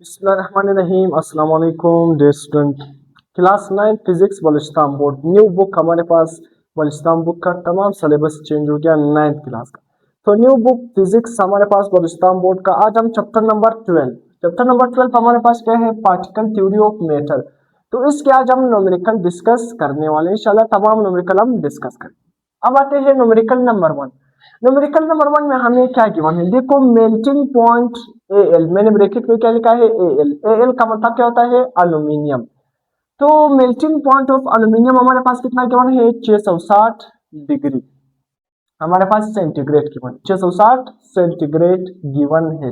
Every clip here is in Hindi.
बिस्मिल्लाहिर्रहमानिर्रहीम। अस्सलाम वालेकुम dear student. Class 9 physics Balochistan board new book हमारे पास। बलुचिस्तान बुक का तमाम सिलेबस चेंज हो गया 9th क्लास का। तो न्यू बुक फिजिक्स हमारे पास बलुचिस्तान बोर्ड का। आज हम चैप्टर नंबर 12 हमारे पास क्या है, पार्टिकल थ्योरी ऑफ मैटर। तो इसके आज हम न्यूमेरिकल डिस्कस करने वाले हैं। इंशाल्लाह तमाम न्यूमेरिकल हम डिस्कस करें। अब आते हैं न्यूमेरिकल नंबर 1। न्यूमेरिकल नंबर 1 में हमें क्या गिवन है, देखो मेल्टिंग पॉइंट एल, मैंने ब्रैकेट में क्या लिखा है एल। एल का मतलब क्या होता है, अल्यूमिनियम। तो मेल्टिंग पॉइंट ऑफ अल्यूमिनियम हमारे पास कितना गिवन है, 660 डिग्री हमारे पास सेंटीग्रेड गिवन, 660 सेंटीग्रेड गिवन है।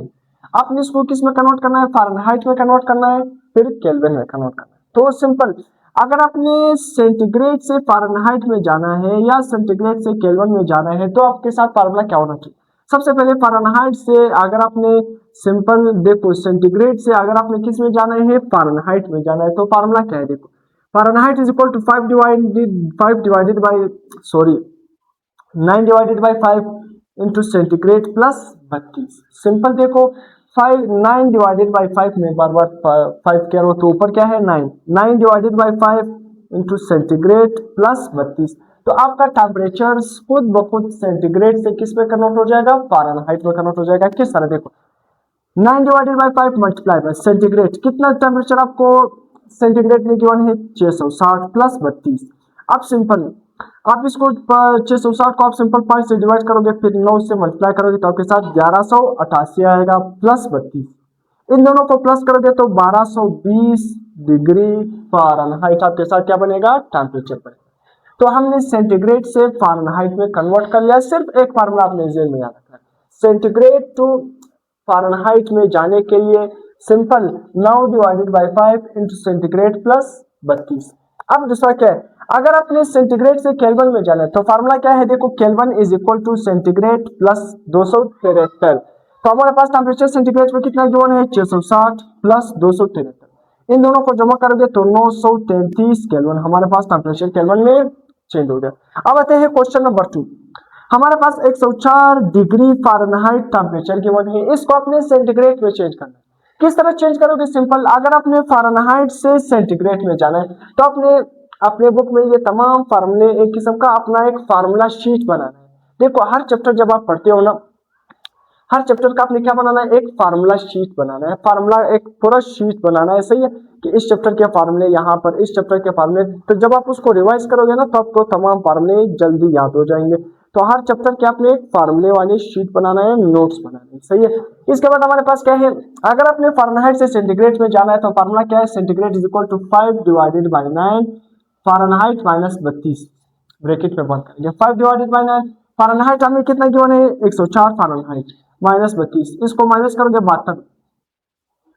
आपने इसको किस में कन्वर्ट करना है, फारेनहाइट में कन्वर्ट करना है, फिर केल्विन में कन्वर्ट करना है। तो सिंपल, अगर आपने सेंटीग्रेड से फारेनहाइट में जाना है या सेंटीग्रेड से केल्विन में जाना है तो आपके साथ फार्मूला क्या होना चाहिए। सबसे पहले फारेनहाइट से अगर आपने सिंपल देखो, सेंटीग्रेड से अगर आपने किस में जाना है, फारेनहाइट में जाना है, तो फार्मूला क्या है, देखो Fahrenheit is equal to 9 divided by 5 into centigrade plus 32। Simple देखो 9 डिवाइडेड बाई 5 में बार बार 5 करो तो ऊपर क्या है 9, 9 divided by 5 into centigrade plus 32। तो आपका टेम्परेचर खुद ब खुद सेंटीग्रेड से किस में कन्वर्ट हो जाएगा, फारेनहाइट में कन्वर्ट हो जाएगा। किस तरह, देखो 9 divided by 5 multiply by centigrade, कितना टेम्परेचर आपको सेंटीग्रेड में गिवन है, 660 प्लस 32। अब सिंपल आप इसको 660 को आप सिंपल 5 से डिवाइड करोगे, फिर 9 से मल्टीप्लाई करोगे तो आपके साथ 1188 आएगा प्लस 32। इन दोनों को प्लस करोगे तो 1220 डिग्री फारेनहाइट आपके साथ क्या बनेगा, टेम्परेचर बनेगा। तो हमने सेंटीग्रेड से फारेनहाइट में कन्वर्ट कर लिया। सिर्फ एक फार्मूला आपने जेल में याद रखना है, सेंटीग्रेड टू फारेनहाइट में जाने के लिए simple 9 divided by 5 into centigrade plus 32। अब दूसरा क्या है, अगर आपने सेंटीग्रेड से केल्विन में जाना है तो फार्मूला क्या है, देखो kelvin is equal to centigrade plus 273। तो हमारे पास टेम्परेचर सेंटीग्रेड में कितना गिवन है, 660 प्लस 273। इन दोनों को जमा करोगे तो 933 केल्विन हमारे पास टेम्परेचर केल्विन में चेंज हो गया। अब आते हैं क्वेश्चन नंबर 2। हमारे पास 104 डिग्री फारेनहाइट टेम्परेचर गिवन है, इसको अपने सेंटीग्रेड में चेंज करना है। किस तरह चेंज करोगे, सिंपल अगर आपने फारेनहाइट से सेंटीग्रेड में जाना है तो अपने बुक में ये तमाम फार्मूले एक किस्म का अपना एक फार्मूला शीट बनाना है। देखो हर चैप्टर जब आप पढ़ते हो ना, हर चैप्टर का आपने क्या बनाना है, एक फार्मूला शीट बनाना है। फार्मूला एक पूरा शीट बनाना है, सही है कि इस चैप्टर के फार्मूले यहाँ पर, इस चैप्टर के फार्मूले, तो जब आप उसको रिवाइज करोगे ना तो आपको तमाम फार्मूले जल्दी याद हो जाएंगे। तो हर चैप्टर के आपने एक फार्मूले वाली शीट बनाना है, नोट्स बनाना है, सही है। इसके बाद हमारे पास क्या है, अगर आपने फारेनहाइट से सेंटीग्रेड में जाना है तो फार्मूला क्या है, centigrade is equal to 5 divided by 9 Fahrenheit minus 32, bracket में बंद करेंगे 5 डिवाइडेड बाई 9 फारेनहाइट हमें कितना गिवन है, 104 फारेनहाइट माइनस 32, इसको माइनस करोगे 72।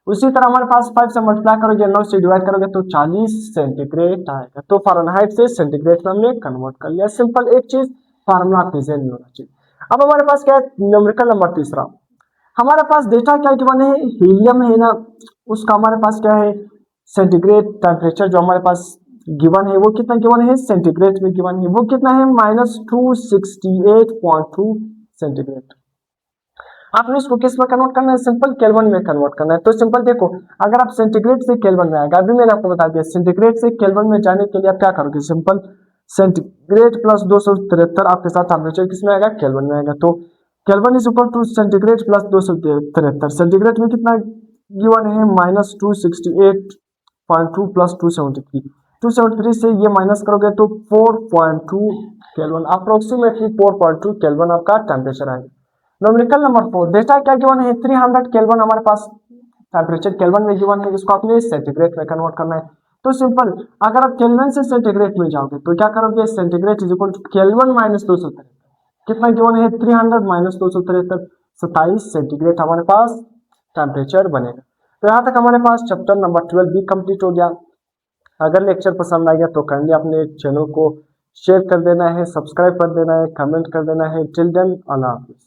उसी तरह हमारे पास 5 से मल्टीप्लाई करोगे, 9 से डिवाइड करोगे तो 40 सेंटीग्रेड आएगा। तो फारेनहाइट से सेंटीग्रेड में हमने कन्वर्ट कर लिया। सिंपल एक चीज फार्मूला आपके ज़हन में होना चाहिए। अब हमारे पास क्या है, न्यूमेरिकल नंबर 3। हमारे पास डेटा क्या गिवन है, हीलियम है ना, उसका हमारे पास क्या है, सेंटीग्रेड टेम्परेचर जो हमारे पास गिवन है वो कितना गिवन है, सेंटीग्रेड में गिवन है, वो कितना है -268.2 सेंटीग्रेड। आपने इसको किस में कन्वर्ट करना है, सिंपल केल्विन में कन्वर्ट करना है। तो सिंपल देखो, अगर आप सेंटीग्रेड से केल्विन में आएगा, अभी मैंने आपको बता दिया सेंटीग्रेड से केल्विन में जाने के लिए आप क्या करोगे, सिंपल सेंटीग्रेड प्लस 273 आपके साथ टेम्परेचर किसमें आएगा, केल्विन में आएगा। तो kelvin is equal to centigrade plus 273, centigrade में कितना गिवन है, -268.2 प्लस 273 से ये माइनस करोगे तो 4.2 केल्विन, अप्रोक्सीमेटली 4.2 केल्विन आपका टेम्परेचर आएगा। न्यूमेरिकल नंबर 4, डेटा क्या गिवन है, 300 केल्विन हमारे पास टेम्परेचर केल्विन में गिवन है, इसको आपने सेंटीग्रेड में कन्वर्ट करना है। तो सिंपल अगर आप केल्विन से सेंटीग्रेड में जाओगे तो क्या करोगे, centigrade is equal to kelvin minus 273, कितना गिवन है, 300 माइनस 273, 27 सेंटीग्रेड हमारे पास टेम्परेचर बनेगा। तो यहाँ तक हमारे पास चैप्टर नंबर 12 भी कंप्लीट हो गया। अगर लेक्चर पसंद आ गया तो काइंडली अपने चैनल को शेयर कर देना है, सब्सक्राइब कर देना है, कमेंट कर देना है। टिल देन अल्लाह हाफिज़।